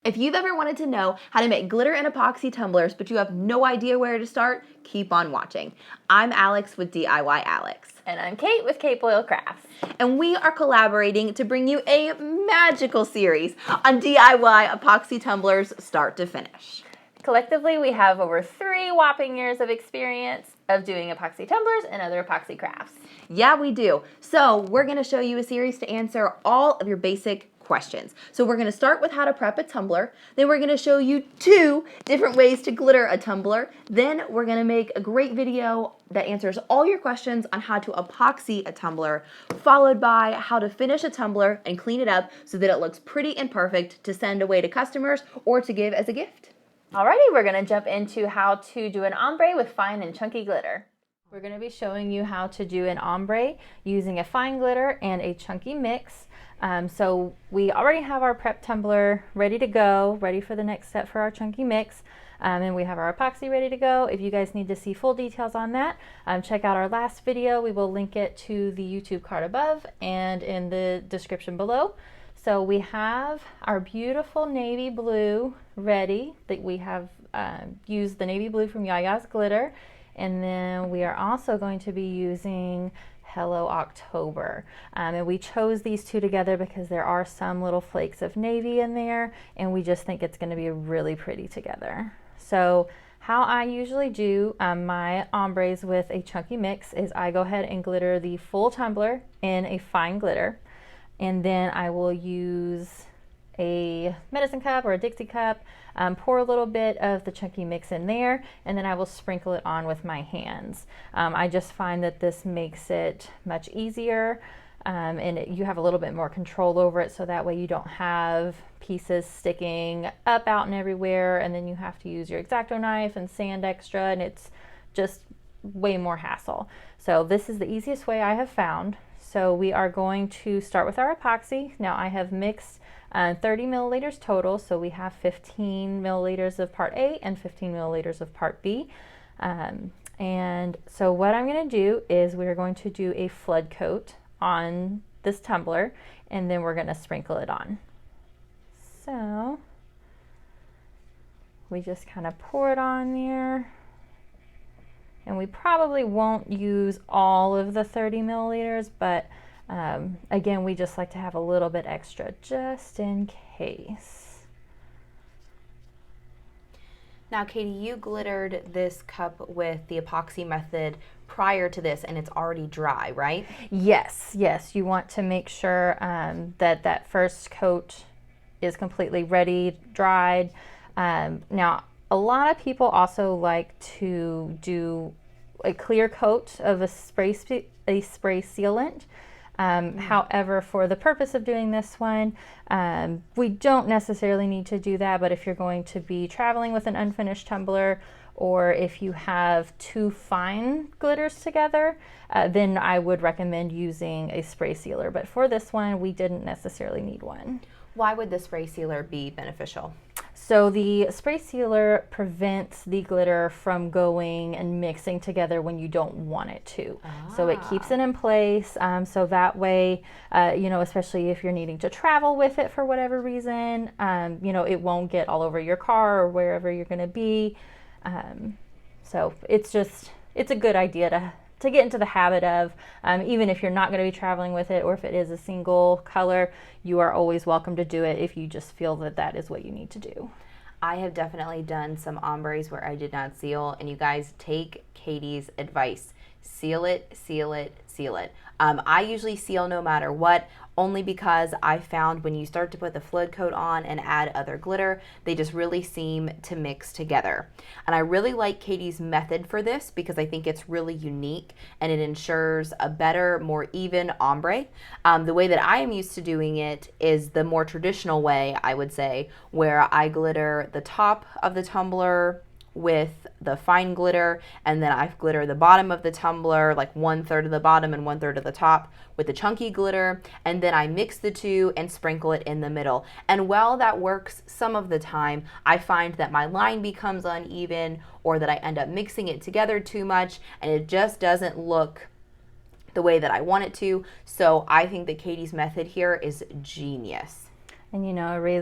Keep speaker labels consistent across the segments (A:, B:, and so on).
A: If you've ever wanted to know how to make glitter and epoxy tumblers, but you have no idea where to start, keep on watching. I'm Alex with DIY Alex.
B: And I'm Kate with Kate Boyle Crafts.
A: And we are collaborating to bring you a magical series on DIY epoxy tumblers start to finish.
B: Collectively, we have over 3 whopping years of experience of doing epoxy tumblers and other epoxy crafts.
A: Yeah, we do. So we're going to show you a series to answer all of your basic questions. So we're going to start with how to prep a tumbler. Then we're going to show you 2 different ways to glitter a tumbler. Then we're going to make a great video that answers all your questions on how to epoxy a tumbler, followed by how to finish a tumbler and clean it up so that it looks pretty and perfect to send away to customers or to give as a gift.
B: Alrighty, we're going to jump into how to do an ombre with fine and chunky glitter. We're going to be showing you how to do an ombre using a fine glitter and a chunky mix. So we already have our prep tumbler ready to go, ready for the next step for our chunky mix. And we have our epoxy ready to go. If you guys need to see full details on that, check out our last video. We will link it to the YouTube card above and in the description below. So we have our beautiful navy blue ready that we have used the navy blue from Yaya's Glitter. And then we are also going to be using Hello October. And we chose these 2 together because there are some little flakes of navy in there, and we just think it's going to be really pretty together. So how I usually do my ombres with a chunky mix is I go ahead and glitter the full tumbler in a fine glitter, and then I will use a medicine cup or a Dixie cup, pour a little bit of the chunky mix in there, and then I will sprinkle it on with my hands. I just find that this makes it much easier, and you have a little bit more control over it, so that way you don't have pieces sticking up, out, and everywhere, and then you have to use your X-Acto knife and sand extra, and it's just way more hassle. So this is the easiest way I have found. So we are going to start with our epoxy. Now I have mixed 30 milliliters total, so we have 15 milliliters of part A and 15 milliliters of part B. And so what I'm going to do is we're going to do a flood coat on this tumbler, and then we're going to sprinkle it on. So we just kind of pour it on there. And we probably won't use all of the 30 milliliters, but again, we just like to have a little bit extra just in case.
A: Now, Katie, you glittered this cup with the epoxy method prior to this, and it's already dry, right?
B: Yes, yes. You want to make sure that first coat is completely ready, dried. Now, a lot of people also like to do a clear coat of a spray sealant. However, for the purpose of doing this one, we don't necessarily need to do that, but if you're going to be traveling with an unfinished tumbler, or if you have 2 fine glitters together, then I would recommend using a spray sealer. But for this one, we didn't necessarily need one.
A: Why would the spray sealer be beneficial?
B: So the spray sealer prevents the glitter from going and mixing together when you don't want it to. So it keeps it in place, so that way, you know, especially if you're needing to travel with it for whatever reason, you know, it won't get all over your car or wherever you're going to be. So it's a good idea to get into the habit of, even if you're not going to be traveling with it, or if it is a single color, you are always welcome to do it if you just feel that that is what you need to do.
A: I have definitely done some ombres where I did not seal, and you guys take Katie's advice. Seal it, seal it, seal it. I usually seal no matter what, only because I found when you start to put the flood coat on and add other glitter, they just really seem to mix together. And I really like Katie's method for this because I think it's really unique and it ensures a better, more even ombre. The way that I am used to doing it is the more traditional way, I would say, where I glitter the top of the tumbler with the fine glitter, and then I glitter the bottom of the tumbler, like 1/3 of the bottom and 1/3 of the top with the chunky glitter, and then I mix the 2 and sprinkle it in the middle. And while that works some of the time, I find that my line becomes uneven, or that I end up mixing it together too much, and it just doesn't look the way that I want it to. So I think that Katie's method here is genius.
B: And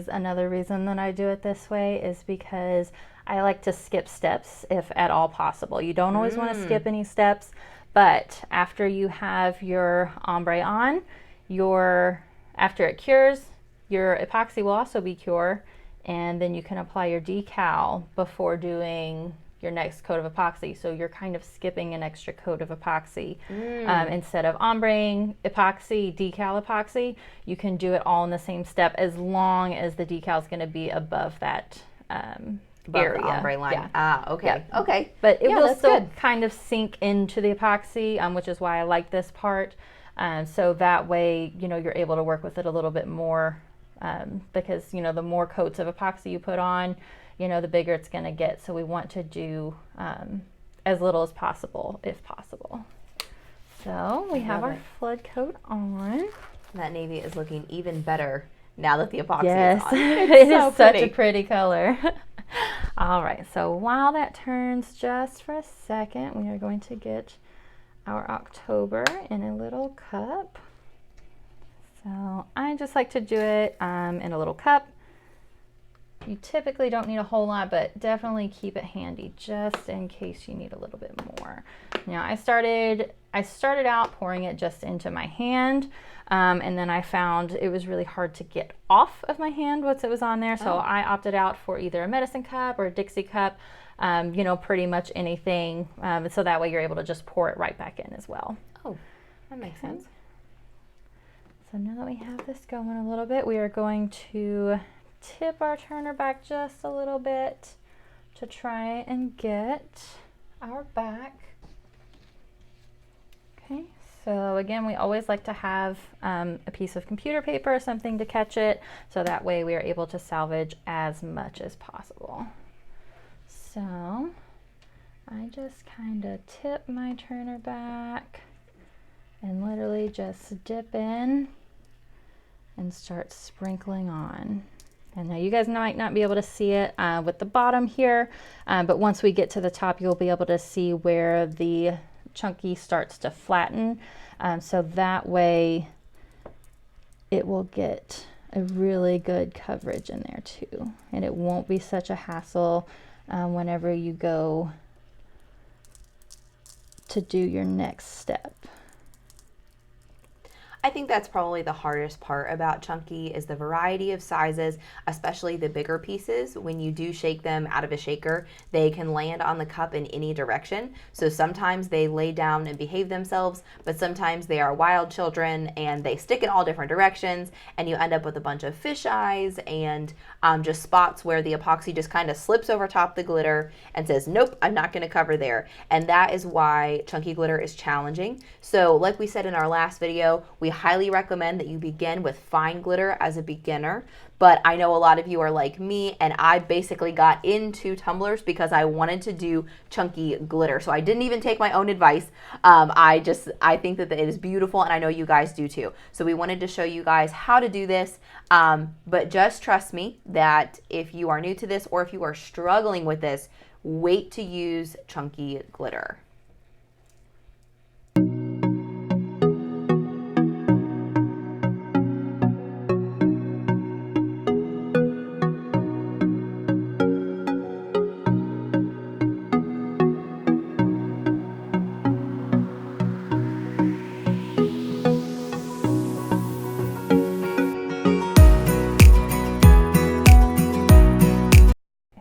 B: another reason that I do it this way is because I like to skip steps if at all possible. You don't always want to skip any steps, but after you have your ombre on, after it cures, your epoxy will also be cured, and then you can apply your decal before doing your next coat of epoxy. So you're kind of skipping an extra coat of epoxy. Instead of ombreing epoxy, decal epoxy, you can do it all in the same step as long as the decal is going to be above that area.
A: The ombre line.
B: Yeah.
A: Ah, okay.
B: Yeah.
A: Okay.
B: But it will still
A: good.
B: kind of sink into the epoxy, which is why I like this part. So that way, you're able to work with it a little bit more, because, the more coats of epoxy you put on, the bigger it's going to get. So we want to do as little as possible, if possible. So we have our flood coat on.
A: That navy is looking even better now that the epoxy
B: yes.
A: is on.
B: It is such a pretty color. All right, so while that turns just for a second, we are going to get our October in a little cup. So I just like to do it in a little cup. You typically don't need a whole lot, but definitely keep it handy just in case you need a little bit more. Now I started out pouring it just into my hand, and then I found it was really hard to get off of my hand once it was on there. So I opted out for either a medicine cup or a Dixie cup, pretty much anything. So that way you're able to just pour it right back in as well.
A: Oh, that makes sense.
B: So now that we have this going a little bit, we are going to tip our turner back just a little bit to try and get our back. Okay, so again, we always like to have a piece of computer paper or something to catch it, so that way we are able to salvage as much as possible. So I just kind of tip my turner back and literally just dip in and start sprinkling on. And now you guys might not be able to see it with the bottom here, but once we get to the top, you'll be able to see where the chunky starts to flatten. So that way it will get a really good coverage in there too. And it won't be such a hassle whenever you go to do your next step.
A: I think that's probably the hardest part about chunky is the variety of sizes, especially the bigger pieces. When you do shake them out of a shaker, they can land on the cup in any direction. So sometimes they lay down and behave themselves, but sometimes they are wild children and they stick in all different directions, and you end up with a bunch of fish eyes and just spots where the epoxy just kind of slips over top the glitter and says, nope, I'm not going to cover there. And that is why chunky glitter is challenging. So like we said in our last video, we highly recommend that you begin with fine glitter as a beginner, but I know a lot of you are like me, and I basically got into tumblers because I wanted to do chunky glitter. So I didn't even take my own advice. I think that it is beautiful, and I know you guys do too. So we wanted to show you guys how to do this, but just trust me that if you are new to this or if you are struggling with this, wait to use chunky glitter.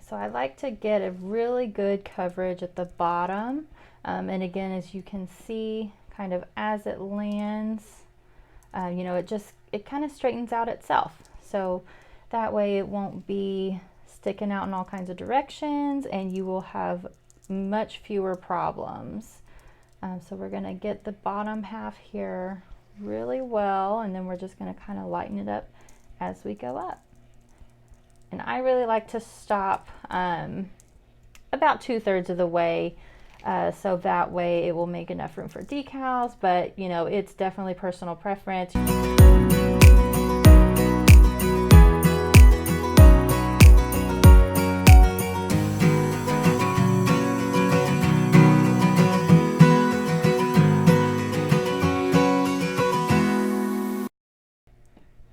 B: So I like to get a really good coverage at the bottom, and again, as you can see, kind of as it lands, it kind of straightens out itself. So that way it won't be sticking out in all kinds of directions, and you will have much fewer problems. So we're going to get the bottom half here really well, and then we're just going to kind of lighten it up as we go up. And I really like to stop about 2/3 of the way, so that way it will make enough room for decals, but it's definitely personal preference.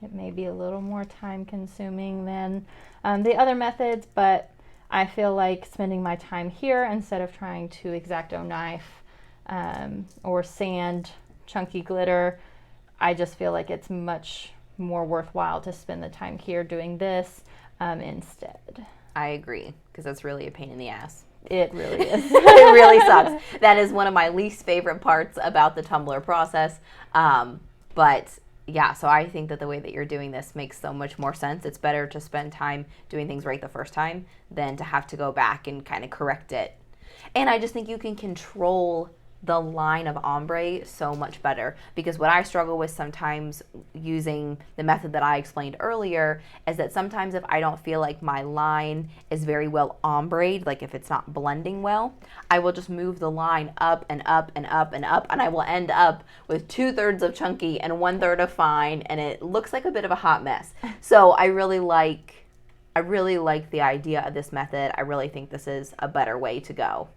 B: It may be a little more time consuming than the other methods, but I feel like spending my time here instead of trying to X-Acto knife or sand chunky glitter, I just feel like it's much more worthwhile to spend the time here doing this instead.
A: I agree, because that's really a pain in the ass.
B: It really is.
A: It really sucks. That is one of my least favorite parts about the tumbler process. But yeah, so I think that the way that you're doing this makes so much more sense. It's better to spend time doing things right the first time than to have to go back and kind of correct it. And I just think you can control the line of ombre so much better, because what I struggle with sometimes using the method that I explained earlier is that sometimes if I don't feel like my line is very well ombreed, like if it's not blending well, I will just move the line up and up and up and up, and I will end up with 2/3 of chunky and 1/3 of fine, and it looks like a bit of a hot mess. So I really like the idea of this method. I really think this is a better way to go.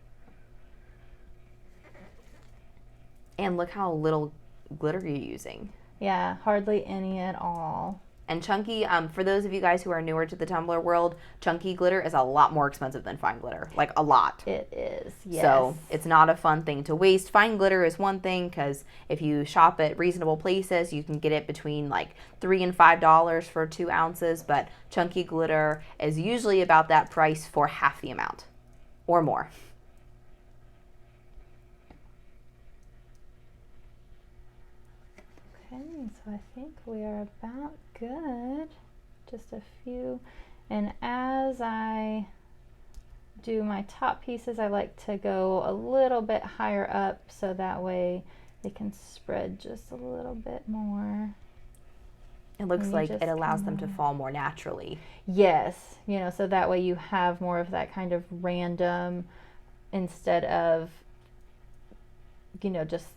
A: And look how little glitter you're using.
B: Yeah, hardly any at all.
A: And chunky, for those of you guys who are newer to the tumbler world, chunky glitter is a lot more expensive than fine glitter, like a lot.
B: It is, yes.
A: So it's not a fun thing to waste. Fine glitter is one thing, because if you shop at reasonable places, you can get it between like $3 and $5 for 2 ounces, but chunky glitter is usually about that price for half the amount or more.
B: Okay, so I think we are about good. Just a few. And as I do my top pieces, I like to go a little bit higher up so that way they can spread just a little bit more.
A: It looks like it allows them to fall more naturally.
B: Yes, you know, so that way you have more of that kind of random instead of, you know, just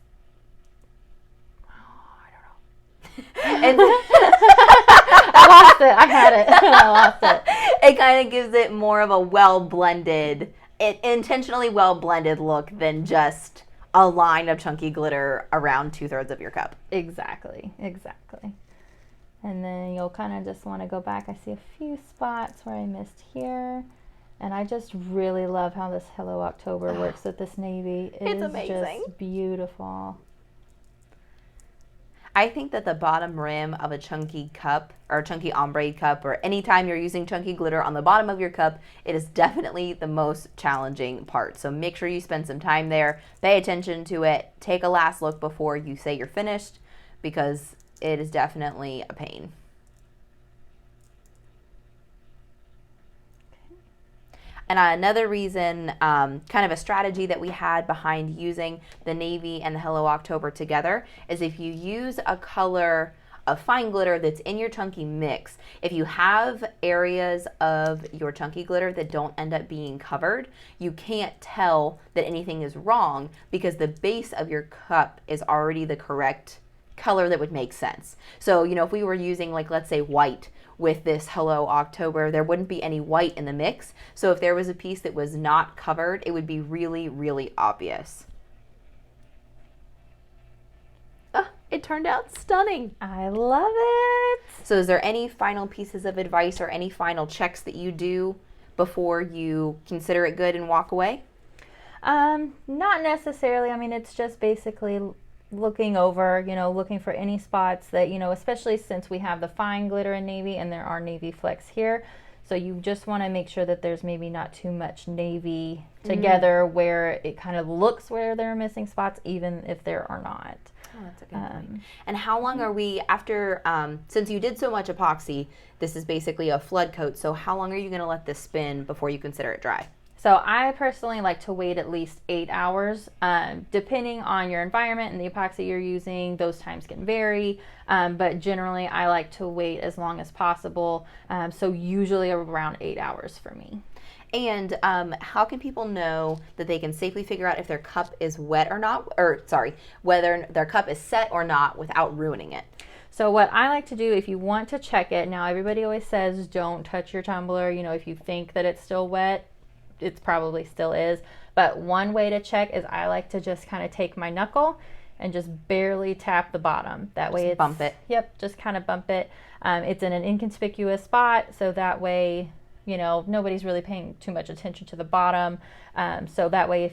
A: And
B: I lost it. I had it. I lost it.
A: It kind of gives it more of a well-blended, intentionally well-blended look than just a line of chunky glitter around 2/3 of your cup.
B: Exactly. And then you'll kind of just want to go back. I see a few spots where I missed here. And I just really love how this Hello October works with this navy.
A: It's amazing.
B: Just beautiful.
A: I think that the bottom rim of a chunky cup or a chunky ombre cup, or anytime you're using chunky glitter on the bottom of your cup, it is definitely the most challenging part. So make sure you spend some time there, pay attention to it, take a last look before you say you're finished, because it is definitely a pain. And another reason, kind of a strategy that we had behind using the navy and the Hello October together, is if you use a color of fine glitter that's in your chunky mix, if you have areas of your chunky glitter that don't end up being covered, you can't tell that anything is wrong because the base of your cup is already the correct color that would make sense. So, you know, if we were using, like, let's say white with this Hello October, there wouldn't be any white in the mix. So if there was a piece that was not covered, it would be really, really obvious. Oh, it turned out stunning.
B: I love it.
A: So is there any final pieces of advice or any final checks that you do before you consider it good and walk away?
B: Not necessarily. I mean, it's just basically looking over, you know, looking for any spots that, you know, especially since we have the fine glitter in navy and there are navy flecks here. So you just want to make sure that there's maybe not too much navy together where it kind of looks where there are missing spots, even if there are not.
A: Oh, that's a good point. And how long are we after, since you did so much epoxy, this is basically a flood coat, so how long are you going to let this spin before you consider it dry?
B: So I personally like to wait at least 8 hours. Depending on your environment and the epoxy you're using, those times can vary. But generally, I like to wait as long as possible. So usually around 8 hours for me.
A: And how can people know that they can safely figure out if their cup is wet or not, whether their cup is set or not without ruining it?
B: So what I like to do, if you want to check it, now everybody always says don't touch your tumbler. You know, if you think that it's still wet, it probably still is. But one way to check is I like to just kind of take my knuckle and just barely tap the bottom. That way it's...
A: bump it.
B: Yep, just kind of bump it. It's in an inconspicuous spot, so that way, you know, nobody's really paying too much attention to the bottom. So that way,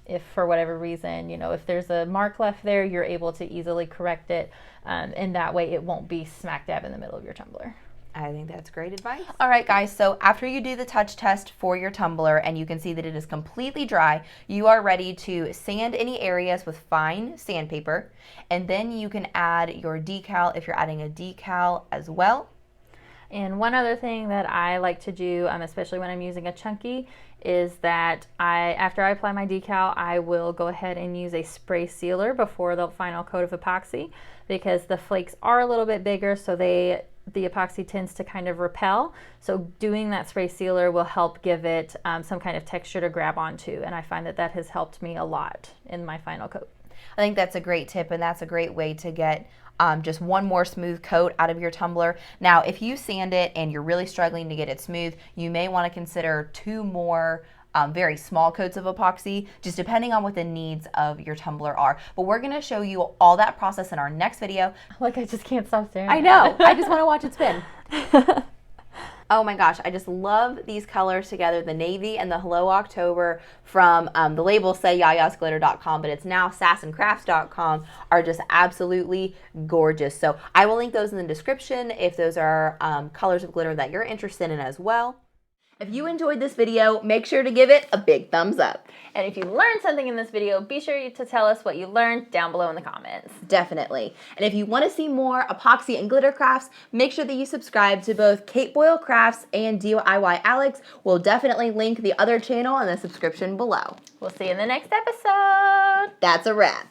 B: if for whatever reason, you know, if there's a mark left there, you're able to easily correct it. And that way it won't be smack dab in the middle of your tumbler.
A: I think that's great advice. All right, guys, so after you do the touch test for your tumbler and you can see that it is completely dry, you are ready to sand any areas with fine sandpaper, and then you can add your decal if you're adding a decal as well.
B: And one other thing that I like to do, especially when I'm using a chunky, is that after I apply my decal, I will go ahead and use a spray sealer before the final coat of epoxy, because the flakes are a little bit bigger, so the epoxy tends to kind of repel. So doing that spray sealer will help give it some kind of texture to grab onto, and I find that has helped me a lot in my final coat.
A: I think that's a great tip, and that's a great way to get just one more smooth coat out of your tumbler. Now, if you sand it and you're really struggling to get it smooth, you may want to consider 2 more very small coats of epoxy, just depending on what the needs of your tumbler are. But we're going to show you all that process in our next video.
B: Like, I just can't stop staring.
A: I know. I just want to watch it spin. Oh my gosh, I just love these colors together, the navy and the Hello October from the label say yayasglitter.com, but it's now sasandcrafts.com, are just absolutely gorgeous. So I will link those in the description if those are colors of glitter that you're interested in as well. If you enjoyed this video, make sure to give it a big thumbs up.
B: And if you learned something in this video, be sure to tell us what you learned down below in the comments.
A: Definitely. And if you want to see more epoxy and glitter crafts, make sure that you subscribe to both Kate Boyle Crafts and DIY Alex. We'll definitely link the other channel in the description below.
B: We'll see you in the next episode.
A: That's a wrap.